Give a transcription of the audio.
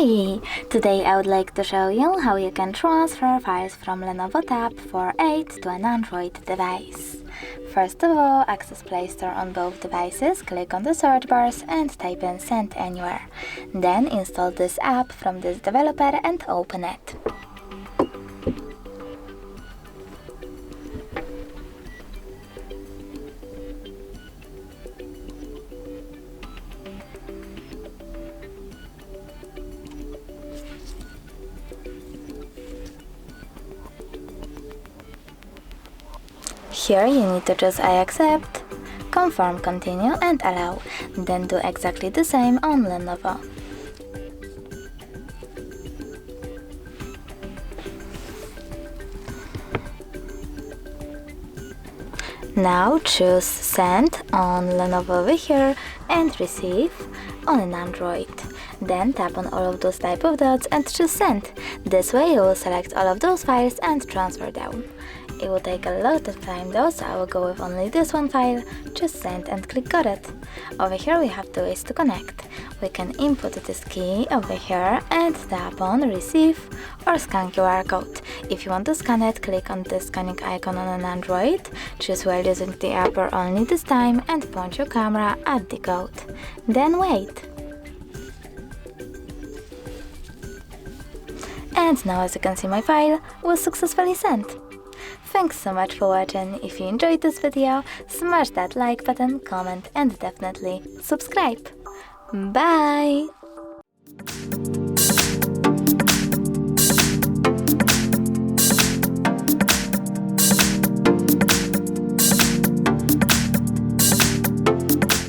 Hi! Today I would like to show you how you can transfer files from Lenovo TAB for 8 to an Android device. First of all, access Play Store on both devices, click on the search bars and type in Send Anywhere. Then install this app from this developer and open it. Here you need to choose I accept, confirm, continue and allow, then do exactly the same on Lenovo. Now choose Send on Lenovo over here and Receive on an Android. Then tap on all of those type of dots and choose Send. This way you will select all of those files and transfer them. It will take a lot of time though, so I will go with only this one file, just send and click got it. Over here we have two ways to connect. We can input this key over here and tap on receive or scan QR code. If you want to scan it, click on the scanning icon on an Android, choose while using the app or only this time and point your camera at the code. Then wait. And now as you can see my file was successfully sent. Thanks so much for watching. If you enjoyed this video, smash that like button, comment and definitely subscribe. Bye!